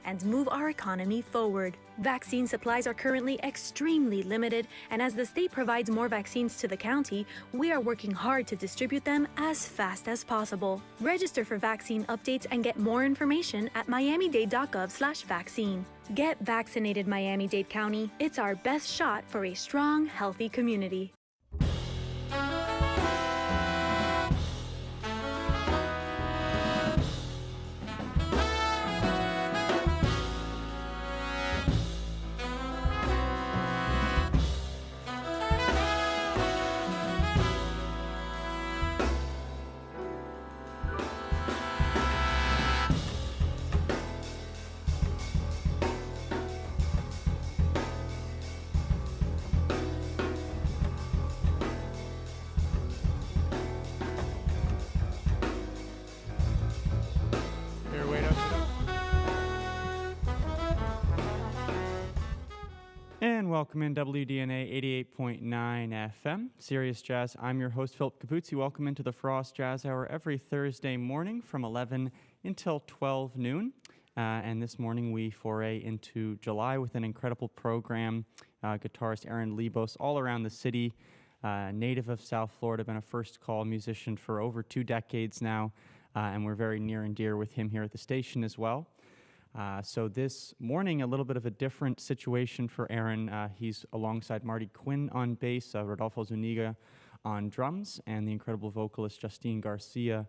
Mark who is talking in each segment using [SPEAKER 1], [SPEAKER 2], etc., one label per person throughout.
[SPEAKER 1] and move our economy forward. Vaccine supplies are currently extremely limited, and as the state provides more vaccines to the county, we are working hard to distribute them as fast as possible. Register for vaccine updates and get more information at miamidade.gov/vaccine. Get vaccinated, Miami-Dade County. It's our best shot for a strong, healthy community.
[SPEAKER 2] And welcome in WDNA 88.9 FM, Sirius Jazz. I'm your host, Philip Capuzzi. Welcome into the Frost Jazz Hour every Thursday morning from 11 until 12 noon. And this morning we foray into July with an incredible program. Guitarist Aaron Lebos, all around the city, native of South Florida, been a first call musician for over 2 decades now. And we're very near and dear with him here at the station as well. So this morning, a little bit of a different situation for Aaron. He's alongside Marty Quinn on bass, Rodolfo Zuniga on drums, and the incredible vocalist Justine Garcia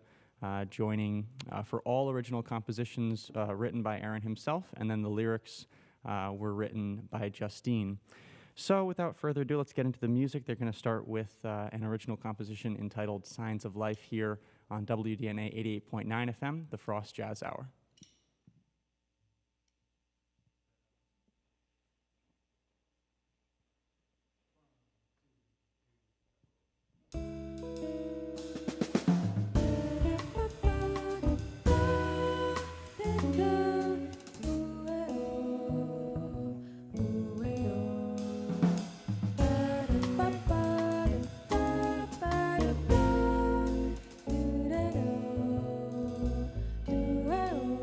[SPEAKER 2] joining for all original compositions written by Aaron himself, and then the lyrics were written by Justine. So without further ado, let's get into the music. They're going to start with an original composition entitled Signs of Life here on WDNA 88.9 FM, the Frost Jazz Hour.
[SPEAKER 3] Well,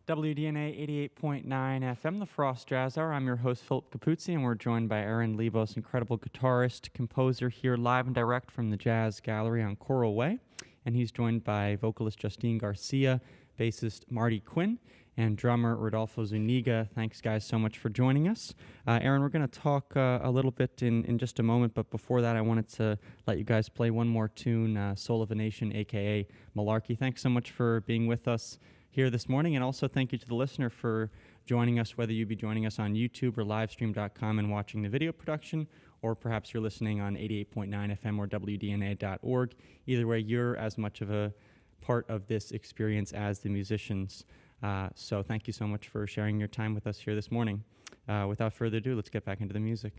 [SPEAKER 2] WDNA 88.9 FM, the Frost Jazz Hour. I'm your host, Philip Capuzzi, and we're joined by Aaron Lebos, incredible guitarist, composer here live and direct from the Jazz Gallery on Coral Way. And he's joined by vocalist Justine Garcia, bassist Marty Quinn, and drummer Rodolfo Zuniga. Thanks, guys, so much for joining us. Aaron, we're going to talk a little bit in just a moment, but before that, I wanted to let you guys play one more tune, Soul of a Nation, a.k.a. Malarkey. Thanks so much for being with us here this morning, and also thank you to the listener for joining us, whether you be joining us on YouTube or livestream.com and watching the video production, or perhaps you're listening on 88.9 FM or WDNA.org. Either way, you're as much of a part of this experience as the musicians. So thank you so much for sharing your time with us here this morning. Without further ado, let's get back into the music.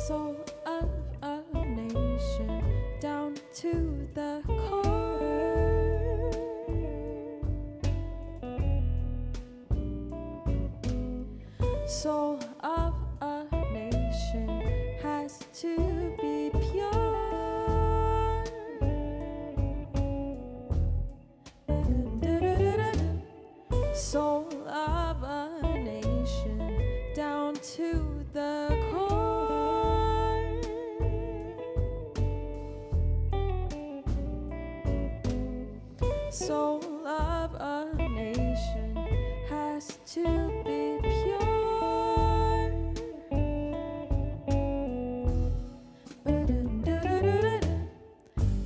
[SPEAKER 3] Soul of a nation down to the core. Soul of a nation has to be pure. Soul of a nation down to the core. Soul of a nation has to be pure.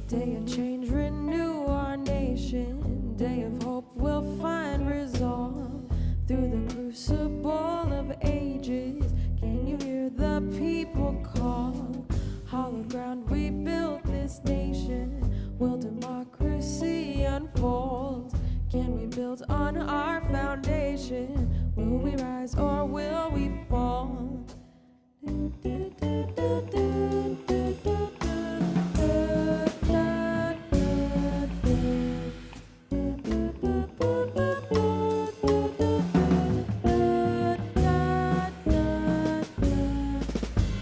[SPEAKER 3] Day of change, renew our nation. Day of hope, we'll find resolve through the crucible of ages. Can you hear the people call? Hallowed ground, we built this nation. Will democracy unfold? Can we build on our foundation? Will we rise or will we fall?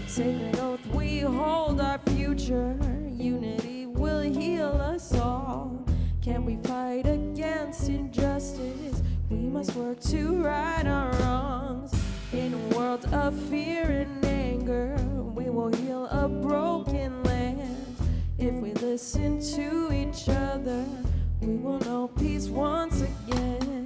[SPEAKER 3] Sacred oath, we hold our future. Unity will heal us all. Can we fight against injustice? We must work to right our wrongs. In a world of fear and anger, we will heal a broken land. If we listen to each other, we will know peace once again.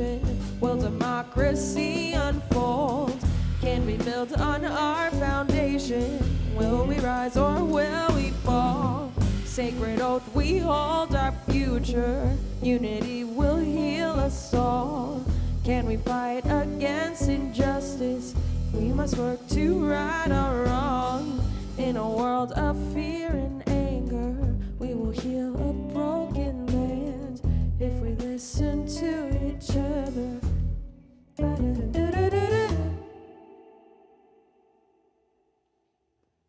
[SPEAKER 3] nation? Will democracy unfold? Can we build on our foundation? Will we rise or will we fall? Sacred oath we hold our future. Unity will heal us all. Can we fight against injustice? We must work to right our wrong. In a world of fear and anger, we will heal a broken land if we listen to each other.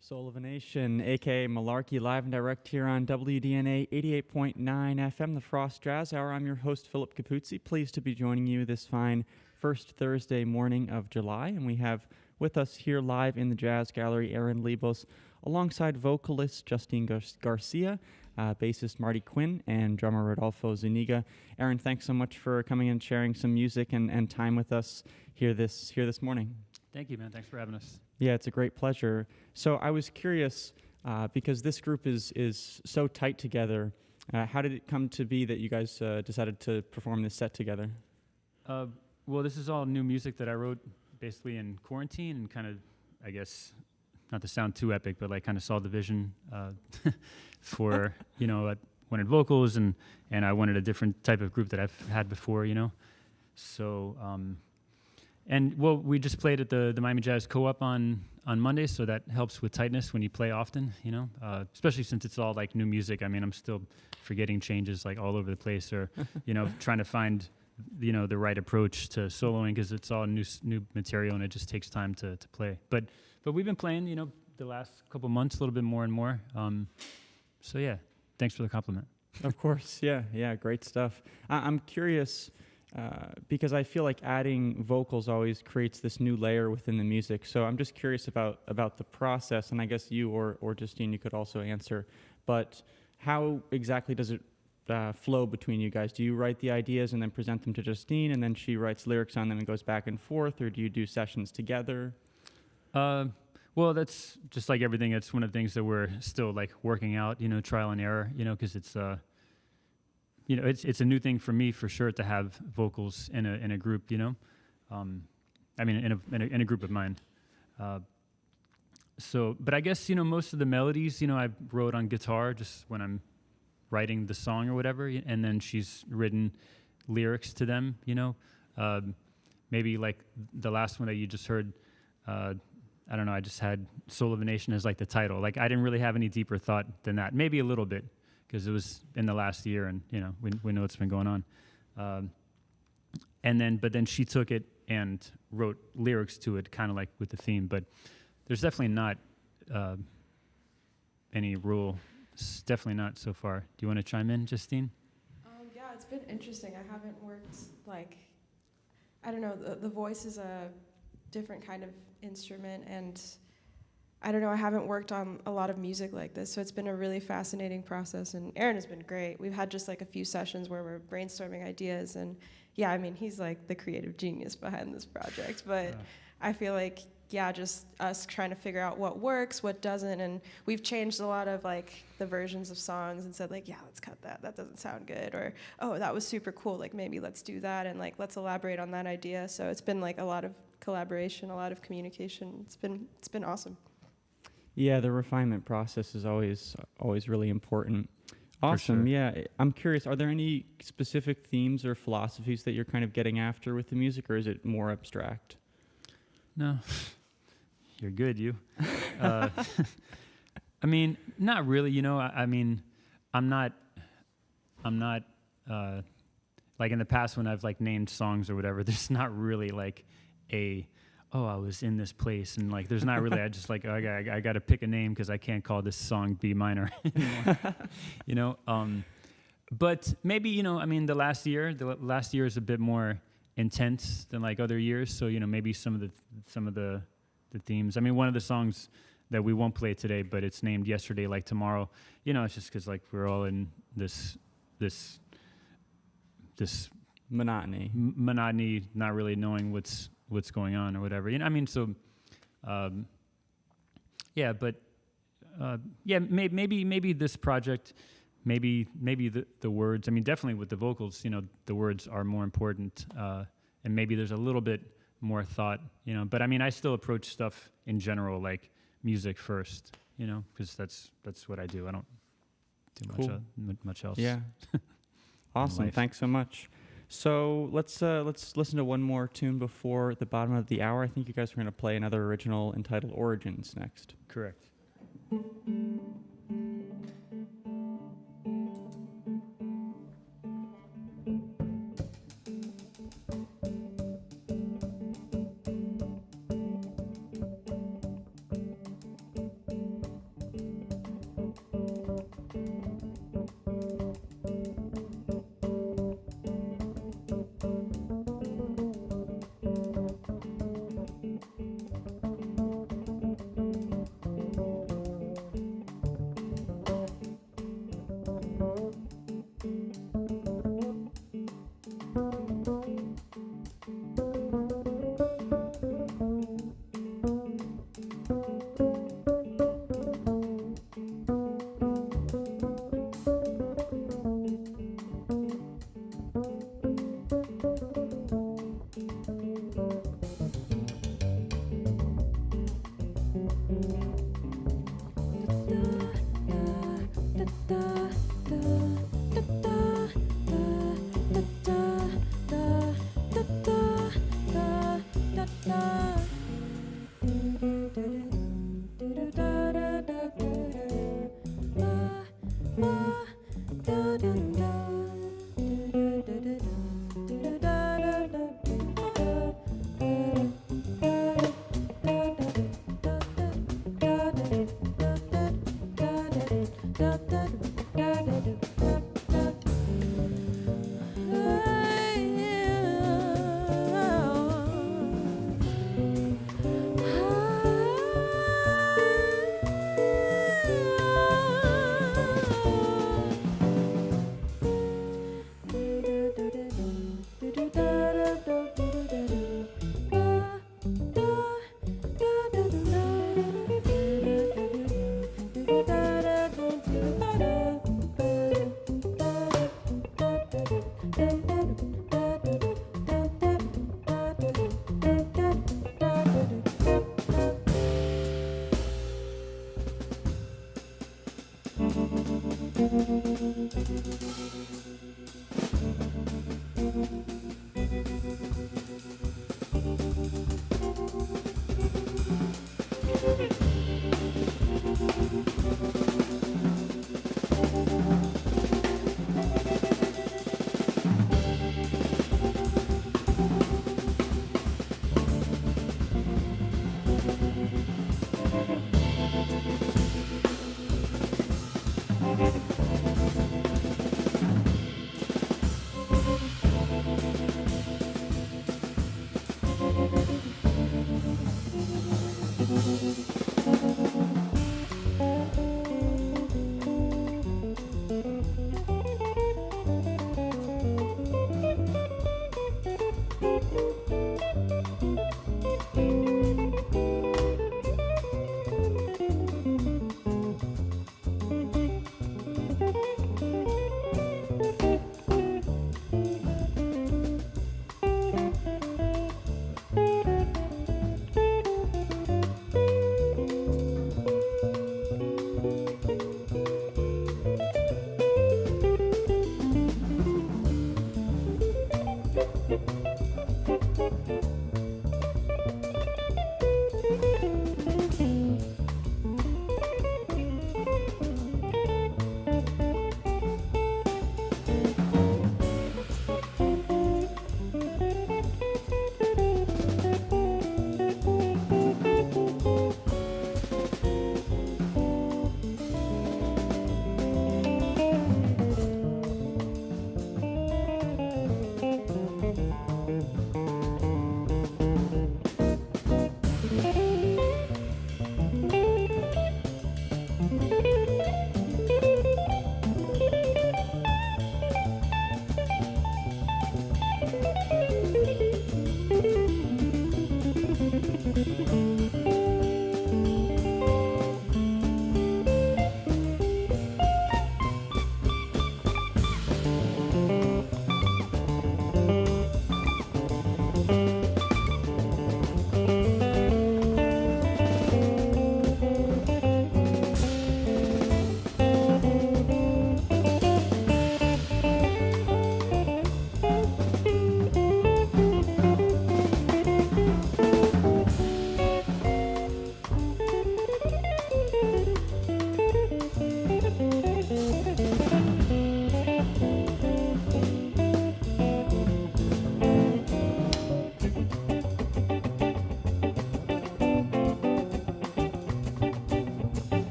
[SPEAKER 2] Soul of a Nation, aka Malarkey, live and direct here on WDNA 88.9 FM, the Frost Jazz Hour. I'm your host, Philip Capuzzi. Pleased to be joining you this fine first Thursday morning of July. And we have with us here live in the Jazz Gallery, Aaron Lebos, alongside vocalist Justine Garcia, bassist Marty Quinn, and drummer Rodolfo Zuniga. Aaron, thanks so much for coming and sharing some music and time with us here this morning.
[SPEAKER 4] Thank you, man. Thanks for having us.
[SPEAKER 2] Yeah, it's a great pleasure. So I was curious, because this group is so tight together, how did it come to be that you guys decided to perform this set together?
[SPEAKER 4] Well, this is all new music that I wrote basically in quarantine and kind of, I guess, not to sound too epic, but like kind of saw the vision for, I wanted vocals and I wanted a different type of group that I've had before, So, and well, we just played at the Miami Jazz Co-op on Monday, so that helps with tightness when you play often, especially since it's all like new music. I mean, I'm still forgetting changes like all over the place, or, trying to find, the right approach to soloing because it's all new material and it just takes time to play. But we've been playing, the last couple months a little bit more and more. So yeah, thanks for the compliment.
[SPEAKER 2] Of course, yeah, great stuff. I'm curious. Because I feel like adding vocals always creates this new layer within the music. So I'm just curious about the process, and I guess you or Justine, you could also answer. But how exactly does it flow between you guys? Do you write the ideas and then present them to Justine, and then she writes lyrics on them and goes back and forth, or do you do sessions together?
[SPEAKER 4] Well, that's just like everything. It's one of the things that we're still like working out, trial and error, because it's it's a new thing for me for sure to have vocals in a group, I mean, in a group of mine. So, but I guess, most of the melodies, I wrote on guitar just when I'm writing the song or whatever, and then she's written lyrics to them, maybe like the last one that you just heard, I don't know, I just had Soul of a Nation as like the title. Like I didn't really have any deeper thought than that, maybe a little bit, because it was in the last year, and we know what's been going on. But then she took it and wrote lyrics to it, kind of like with the theme. But there's definitely not any rule. It's definitely not so far. Do you want to chime in, Justine?
[SPEAKER 3] Yeah, it's been interesting. I haven't worked I don't know. The voice is a different kind of instrument, and I don't know, I haven't worked on a lot of music like this, so it's been a really fascinating process, and Aaron has been great. We've had just like a few sessions where we're brainstorming ideas, and yeah, I mean, he's like the creative genius behind this project, but I feel like, yeah, just us trying to figure out what works, what doesn't, and we've changed a lot of like the versions of songs and said like, yeah, let's cut that doesn't sound good, or, oh, that was super cool, like maybe let's do that, and like let's elaborate on that idea. So it's been like a lot of collaboration, a lot of communication. It's been awesome.
[SPEAKER 2] Yeah, the refinement process is always really important. Awesome.
[SPEAKER 4] Sure.
[SPEAKER 2] Yeah, I'm curious, are there any specific themes or philosophies that you're kind of getting after with the music, or is it more abstract?
[SPEAKER 4] No, you're good, you. I mean, not really, I mean, I'm not like in the past when I've like named songs or whatever, there's not really like I was in this place, and like there's not really, I just like, I got to pick a name because I can't call this song B minor anymore, but maybe, I mean, the last year is a bit more intense than like other years, so maybe some of the themes. I mean, one of the songs that we won't play today, but it's named Yesterday Like Tomorrow, it's just because like we're all in this
[SPEAKER 2] Monotony,
[SPEAKER 4] not really knowing what's going on or whatever. I mean, so yeah, but yeah, maybe this project maybe the words. I mean, definitely with the vocals, the words are more important, and maybe there's a little bit more thought, But I mean, I still approach stuff in general like music first, because that's what I do. I don't do
[SPEAKER 2] Cool.
[SPEAKER 4] much else.
[SPEAKER 2] Yeah. Awesome.
[SPEAKER 4] life.
[SPEAKER 2] Thanks so much. So let's listen to one more tune before the bottom of the hour. I think you guys are going to play another original entitled Origins next.
[SPEAKER 4] Correct.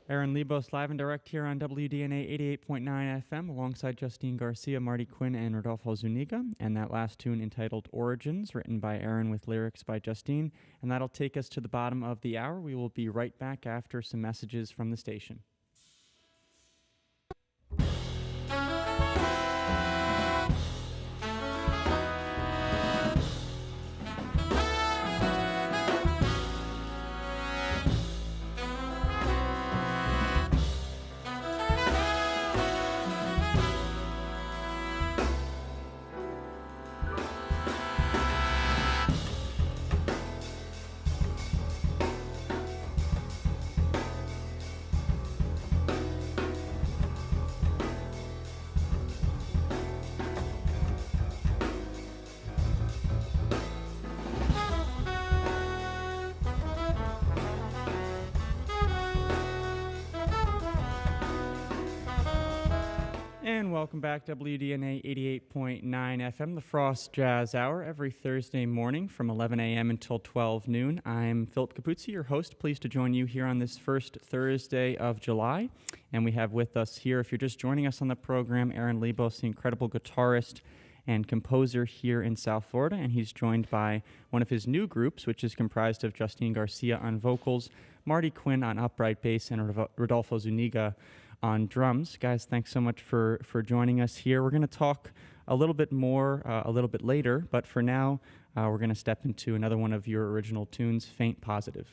[SPEAKER 2] Aaron Lebos live and direct here on WDNA 88.9 FM alongside Justine Garcia, Marty Quinn, and Rodolfo Zuniga. And that last tune entitled Origins, written by Aaron with lyrics by Justine. And that'll take us to the bottom of the hour. We will be right back after some messages from the station. And welcome back, WDNA 88.9 FM, the Frost Jazz Hour, every Thursday morning from 11 a.m. until 12 noon. I'm Philip Capuzzi, your host. Pleased to join you here on this first Thursday of July. And we have with us here, if you're just joining us on the program, Aaron Lebos, the incredible guitarist and composer here in South Florida. And he's joined by one of his new groups, which is comprised of Justine Garcia on vocals, Marty Quinn on upright bass, and Rodolfo Zuniga on drums. Guys, thanks so much for joining us here. We're going to talk a little bit more a little bit later, but for now, we're going to step into another one of your original tunes, Faint Positive.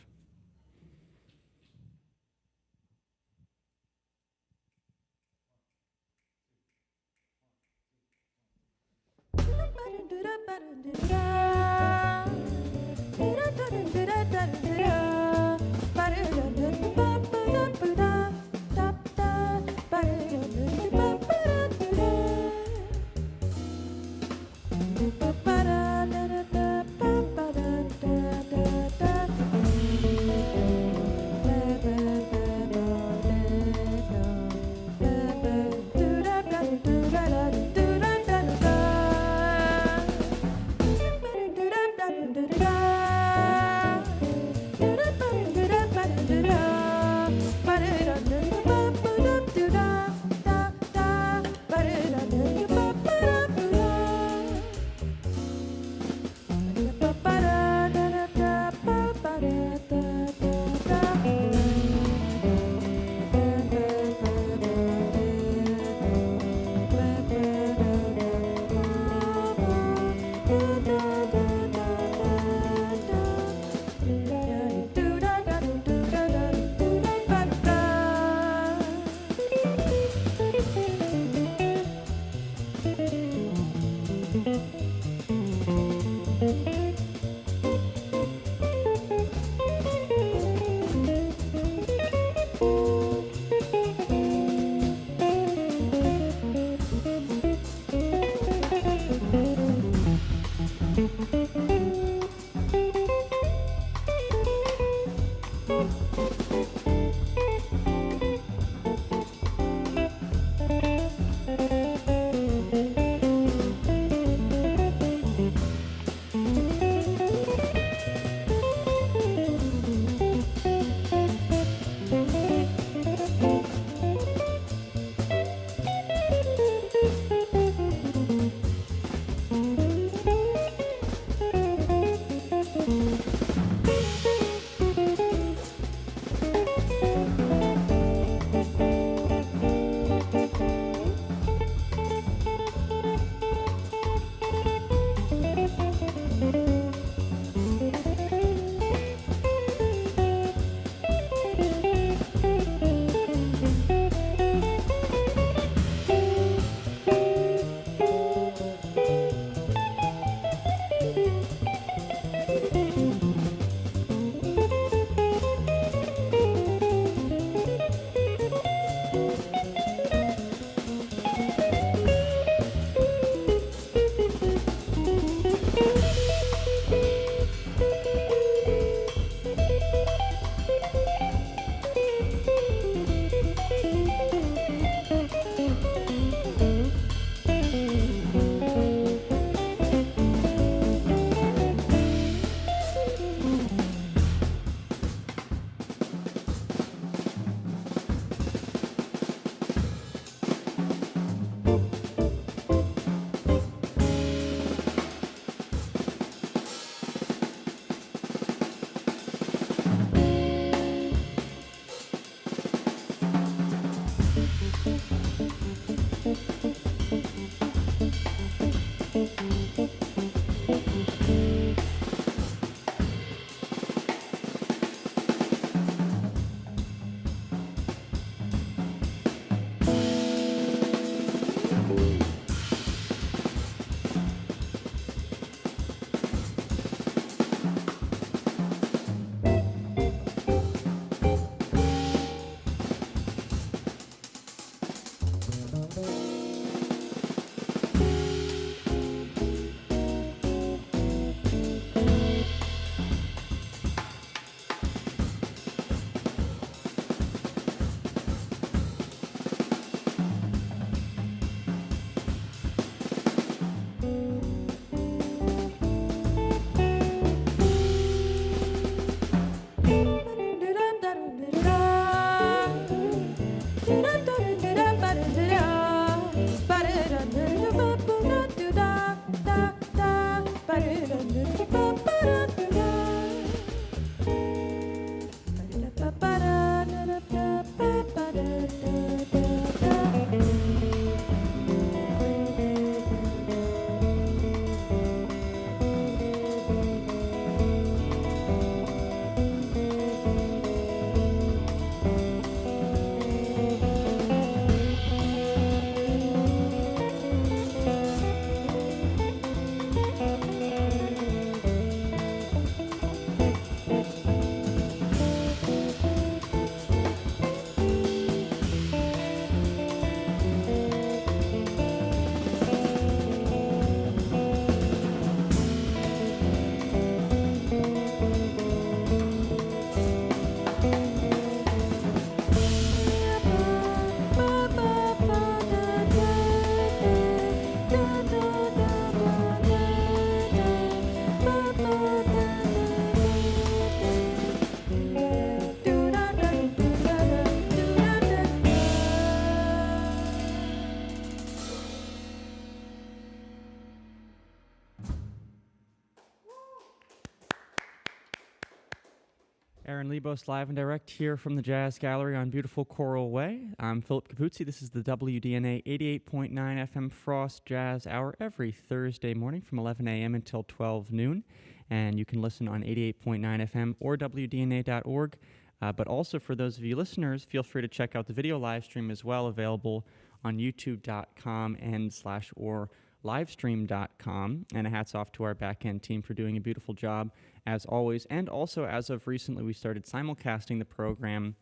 [SPEAKER 2] Aaron Lebos live and direct here from the Jazz Gallery on beautiful Coral Way. I'm Philip Capuzzi. This is the WDNA 88.9 FM Frost Jazz Hour every Thursday morning from 11 a.m. until 12 noon. And you can listen on 88.9 FM or WDNA.org. But also for those of you listeners, feel free to check out the video live stream as well, available on youtube.com/or livestream.com. And a hats off to our back-end team for doing a beautiful job, as always. And also, as of recently, we started simulcasting the program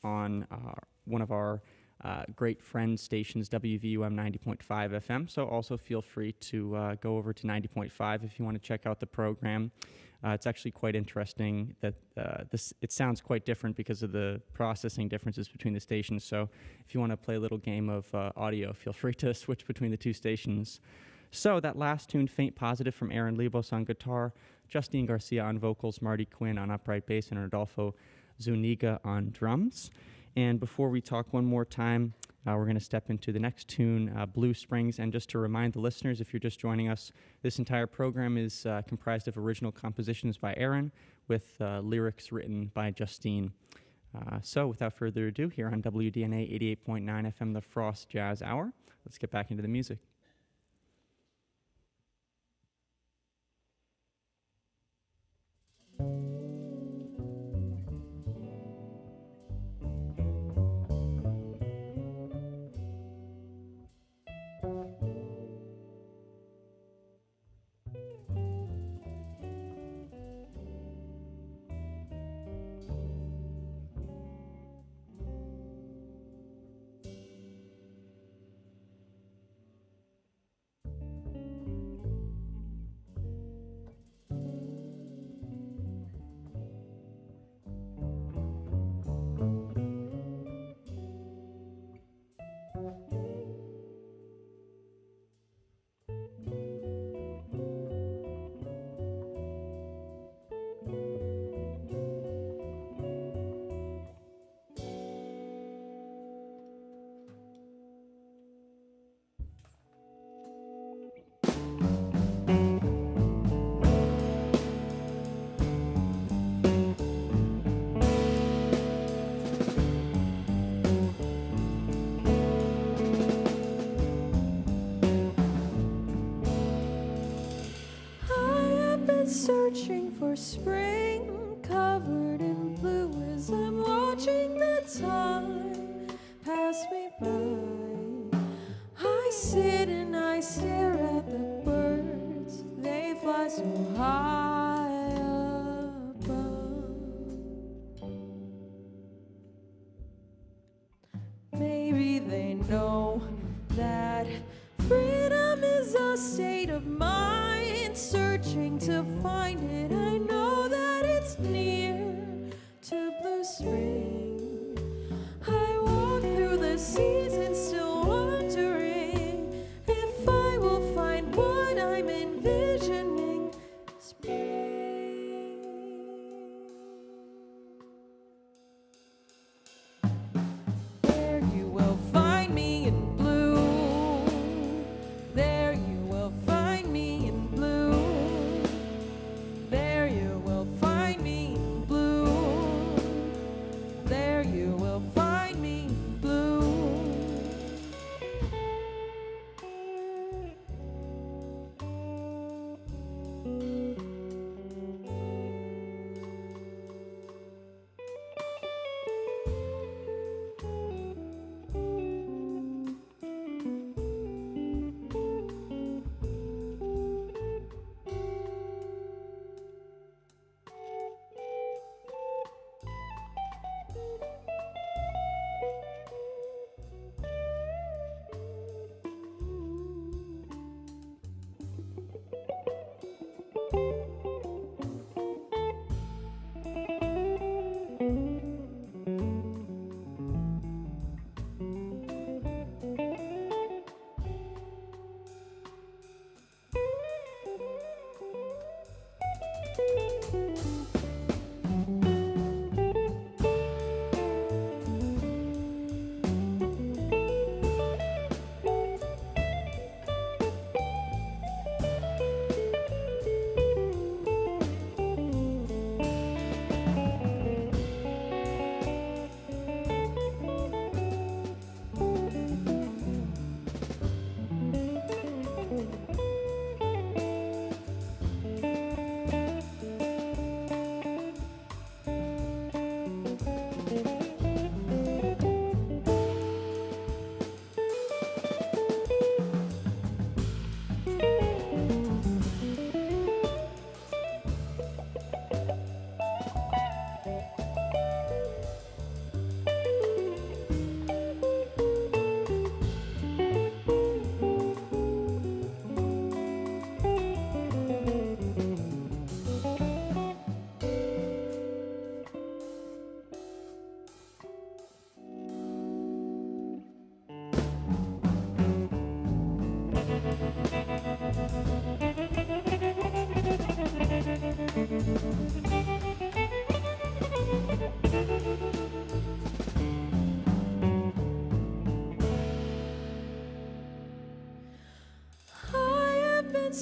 [SPEAKER 2] on one of our great friend stations, WVUM 90.5 FM. So also feel free to go over to 90.5 if you want to check out the program. It's actually quite interesting that it sounds quite different because of the processing differences between the stations. So if you want to play a little game of audio, feel free to switch between the two stations. So that last tune, Faint Positive, from Aaron Lebos on guitar, Justine Garcia on vocals, Marty Quinn on upright bass, and Rodolfo Zuniga on drums. And before we talk one more time, we're going to step into the next tune, Blue Springs. And just to remind the listeners, if you're just joining us, this entire program is comprised of original compositions by Aaron with lyrics written by Justine. So without further ado, here on WDNA 88.9 FM, the Frost Jazz Hour, let's get back into the music.
[SPEAKER 3] Searching for spring, covered in blue, as I'm watching the time pass me by. I sit and I stare at the birds, they fly so high above. Maybe they know that freedom is a state of mind, searching to find it. I know that it's near to Blue Spring. I walk through the seasons, still wondering if I will find what I'm envisioning is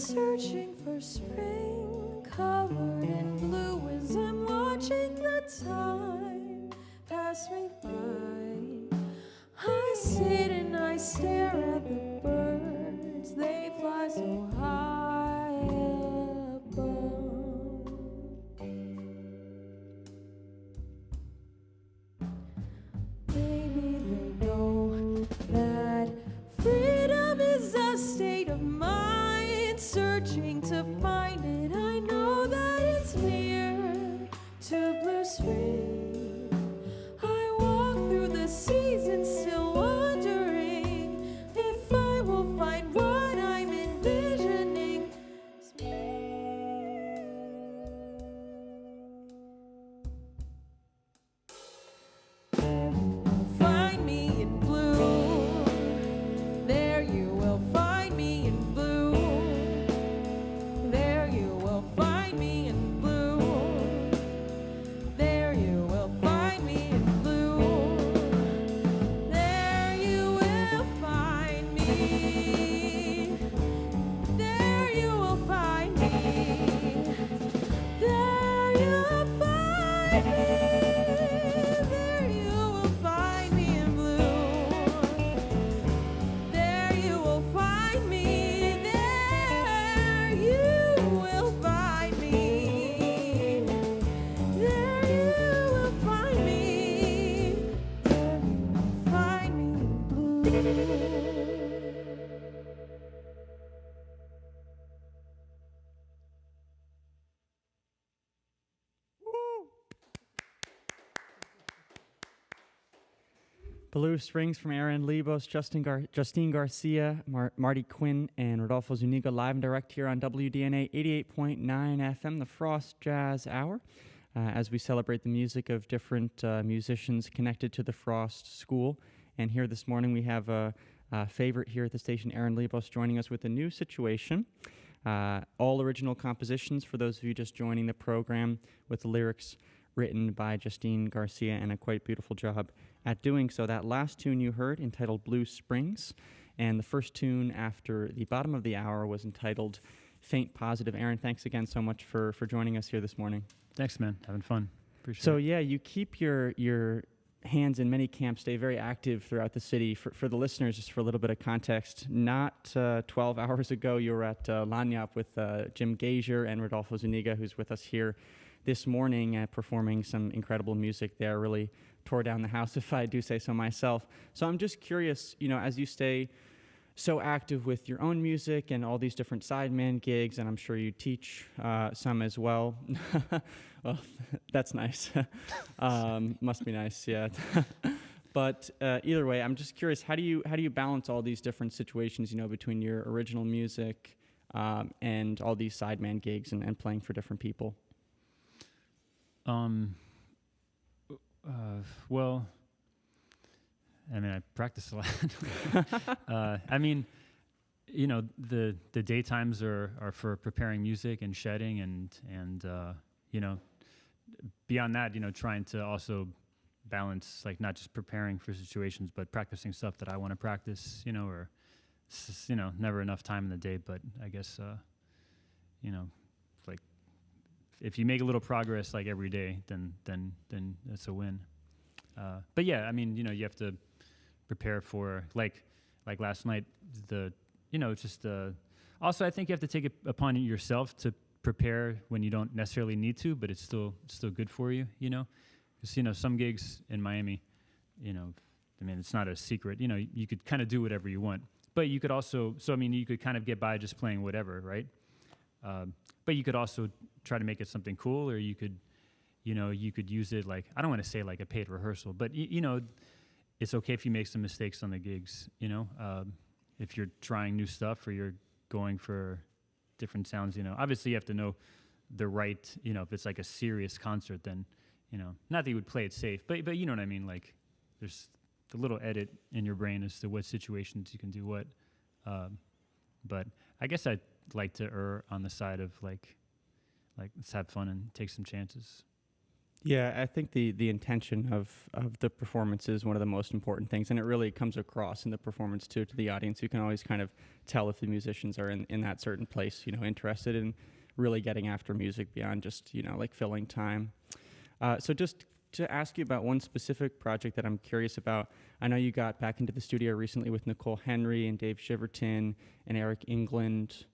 [SPEAKER 3] searching for spring, covered in blue as I'm watching the time pass me by. I sit and I stare at the birds, they fly so high above. Maybe they know that freedom is a state of mind, searching to find it. I know that it's near to blue spring. I walk through the seasons still wondering if I will find what I'm envisioning. Find me in blue. There you will find me in blue. There you will find me in blue. There you will find me in blue. There you will find me. There you will find me. There you'll find me. There you will find me in blue. There you will find me. There you will find me. There you will find me. There you will find me in blue.
[SPEAKER 2] Blue Springs from Aaron Lebos, Justine Garcia, Marty Quinn, and Rodolfo Zuniga live and direct here on WDNA 88.9 FM, the Frost Jazz Hour, as we celebrate the music of different musicians connected to the Frost School. And here this morning we have a favorite here at the station, Aaron Lebos, joining us with a new situation. All original compositions for those of you just joining the program, with the lyrics written by Justine Garcia, and a quite beautiful job at doing so. That last tune you heard, entitled Blue Springs, and the first tune after the bottom of the hour was entitled Faint Positive. Aaron, thanks again so much for joining us here this morning.
[SPEAKER 4] Thanks, man. Having fun. Appreciate
[SPEAKER 2] So
[SPEAKER 4] it.
[SPEAKER 2] yeah, you keep your hands in many camps, stay very active throughout the city. For the listeners, just for a little bit of context, not 12 hours ago, you were at Lanyap with Jim Gazier and Rodolfo Zuniga, who's with us here this morning, performing some incredible music there. Really tore down the house, if I do say so myself. So I'm just curious, as you stay so active with your own music and all these different sideman gigs, and I'm sure you teach some as well. Well, that's nice. Must be nice, yeah. But either way, I'm just curious, how do you balance all these different situations, between your original music and all these sideman gigs and playing for different people?
[SPEAKER 4] Well, I mean, I practice a lot. I mean, the daytimes are for preparing music and shedding, and beyond that, trying to also balance, like, not just preparing for situations, but practicing stuff that I want to practice, or never enough time in the day. But I guess, like, if you make a little progress, like, every day, then that's a win. But yeah, I mean, you have to prepare for, like last night, also I think you have to take it upon yourself to prepare when you don't necessarily need to, but it's still good for you, because, some gigs in Miami, I mean, it's not a secret, you could kind of do whatever you want, but you could also, you could kind of get by just playing whatever, right? But you could also try to make it something cool, or you could use it, like, I don't want to say like a paid rehearsal, but it's okay if you make some mistakes on the gigs, if you're trying new stuff or you're going for different sounds, obviously you have to know the right, if it's like a serious concert, then, not that you would play it safe, but you know what I mean? Like, there's the little edit in your brain as to what situations you can do what. But I guess I'd like to err on the side of like let's have fun and take some chances.
[SPEAKER 2] Yeah, I think the intention of the performance is one of the most important things, and it really comes across in the performance too to the audience. You can always kind of tell if the musicians are in that certain place, interested in really getting after music beyond just like filling time. So just to ask you about one specific project that I'm curious about, I know you got back into the studio recently with Nicole Henry and Dave Shiverton and Eric England,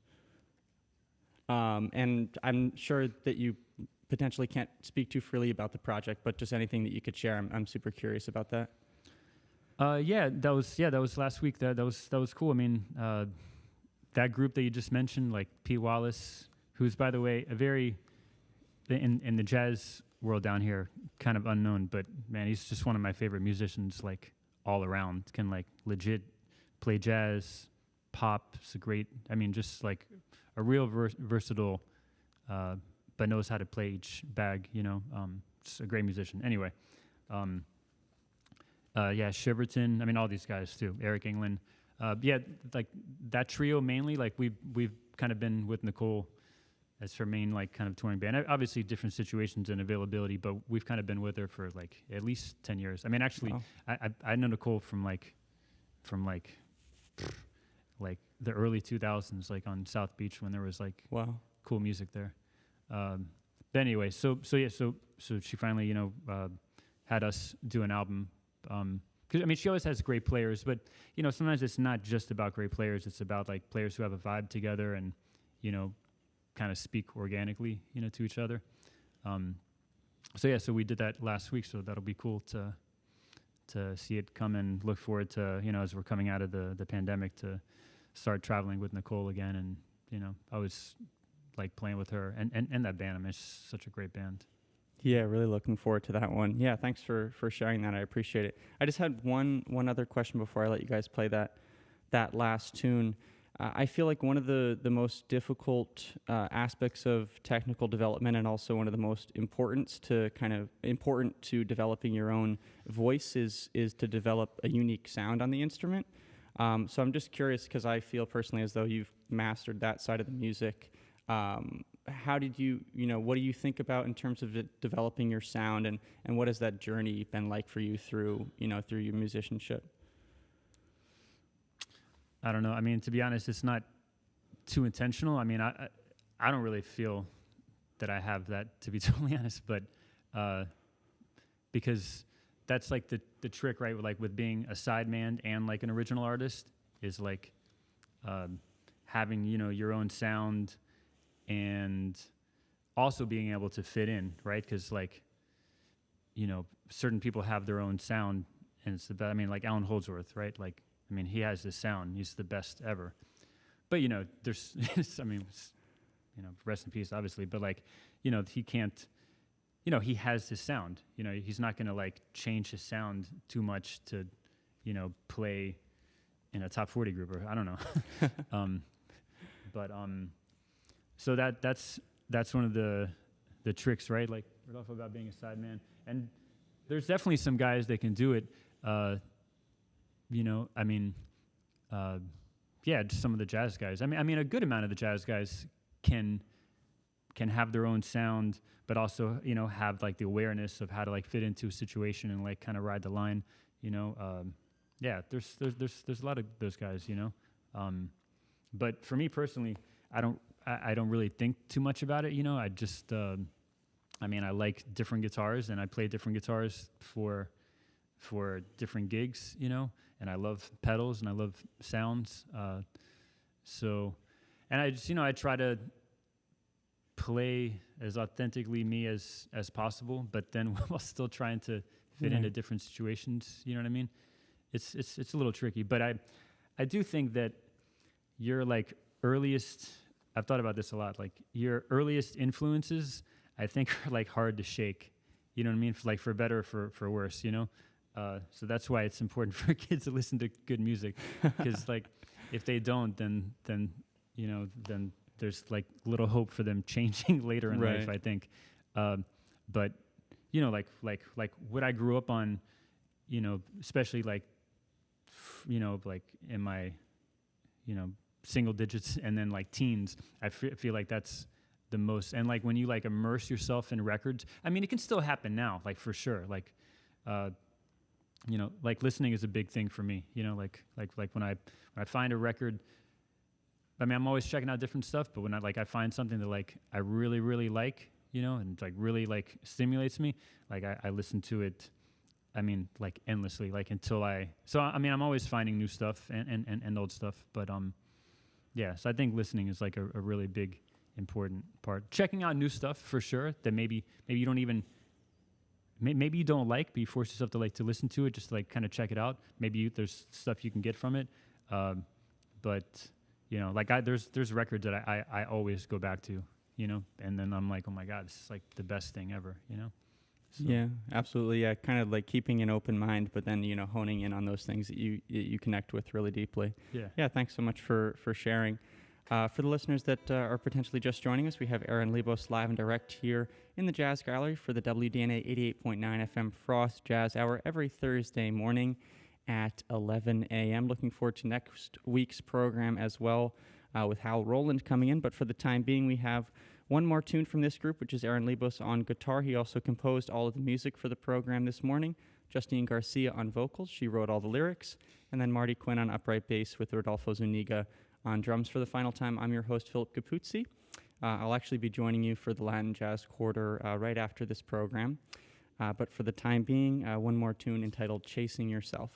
[SPEAKER 2] and I'm sure that you potentially can't speak too freely about the project, but just anything that you could share. I'm super curious about that.
[SPEAKER 4] That was last week. That was cool. I mean, that group that you just mentioned, like Pete Wallace, who's by the way a very in the jazz world down here, kind of unknown, but man, he's just one of my favorite musicians, like all around. Can like legit play jazz, pop. It's a great. I mean, just like a real versatile. But knows how to play each bag, just a great musician. Anyway, Shiverton, I mean, all these guys too, Eric England. Like that trio mainly, like we've kind of been with Nicole as her main, like, kind of touring band. Obviously different situations and availability, but we've kind of been with her for like at least 10 years. I mean, actually, wow. I know Nicole from the early 2000s, like on South Beach when there was like cool music there. But anyway, so she finally, had us do an album. 'Cause I mean, she always has great players, but sometimes it's not just about great players. It's about like players who have a vibe together and, kind of speak organically, to each other. So we did that last week. So that'll be cool to see it come, and look forward to, as we're coming out of the pandemic, to start traveling with Nicole again. And, I was like playing with her and that band. I mean, it's such a great band.
[SPEAKER 2] Yeah, really looking forward to that one. Yeah, thanks for sharing that. I appreciate it. I just had one other question before I let you guys play that last tune. I feel like one of the most difficult aspects of technical development, and also one of the most important to developing your own voice, is to develop a unique sound on the instrument. So I'm just curious, because I feel personally as though you've mastered that side of the music. How did what do you think about in terms of developing your sound, and what has that journey been like for you through your musicianship?
[SPEAKER 4] I don't know. I mean, to be honest, it's not too intentional. I mean, I don't really feel that I have that, to be totally honest, but because that's like the trick, right? Like with being a sideman and like an original artist, is like having, your own sound, and also being able to fit in, right? Because like, certain people have their own sound, and it's the best. I mean, like Alan Holdsworth, right? Like, I mean, he has this sound. He's the best ever. But, there's, I mean, rest in peace, obviously. But like, he can't, he has his sound. He's not going to like change his sound too much to, play in a top 40 group, or I don't know. So that's one of the tricks, right? Like Rodolfo, about being a sideman. And there's definitely some guys that can do it. I mean, just some of the jazz guys. I mean, a good amount of the jazz guys can have their own sound, but also, have like the awareness of how to like fit into a situation and like kind of ride the line. There's a lot of those guys. But for me personally, I don't really think too much about it. I just, I like different guitars, and I play different guitars for different gigs, and I love pedals and I love sounds. And I just, I try to play as authentically me as possible, but then while still trying to fit into different situations. You know what I mean? It's a little tricky, but I do think that your like earliest, I've thought about this a lot, like your earliest influences, I think, are like hard to shake. You know what I mean? For better or for worse, So that's why it's important for kids to listen to good music, because like if they don't, then there's like little hope for them changing later in life, I think. But like what I grew up on, especially like like in my single digits and then like teens, I feel like that's the most. And like when you like immerse yourself in records, I mean, it can still happen now, like for sure. Like, you know, like listening is a big thing for me. You know, like when I find a record. I mean, I'm always checking out different stuff, but when I find something that like I really really like, you know, and like really like stimulates me, like I listen to it. I mean, like endlessly, like until So I mean, I'm always finding new stuff and old stuff, but yeah. So I think listening is like a really big important part. Checking out new stuff for sure that maybe you don't even. Maybe you don't like, but you force yourself to listen to it, just to like kind of check it out. Maybe there's stuff you can get from it, but you know, like there's records that I always go back to, you know, and then I'm like, oh my God, this is like the best thing ever, you know. So.
[SPEAKER 2] Yeah, absolutely. Yeah, kind of like keeping an open mind, but then, you know, honing in on those things that you connect with really deeply.
[SPEAKER 4] Yeah.
[SPEAKER 2] Yeah, thanks so much for sharing. For the listeners that are potentially just joining us, we have Aaron Lebos live and direct here in the Jazz Gallery for the WDNA 88.9 FM Frost Jazz Hour every Thursday morning at 11 a.m. Looking forward to next week's program as well with Hal Rowland coming in. But for the time being, we have one more tune from this group, which is Aaron Lebos on guitar. He also composed all of the music for the program this morning. Justine Garcia on vocals. She wrote all the lyrics. And then Marty Quinn on upright bass with Rodolfo Zuniga on drums for the final time. I'm your host, Philip Capuzzi. I'll actually be joining you for the Latin Jazz Quarter right after this program. But for the time being, one more tune entitled Chasing Yourself.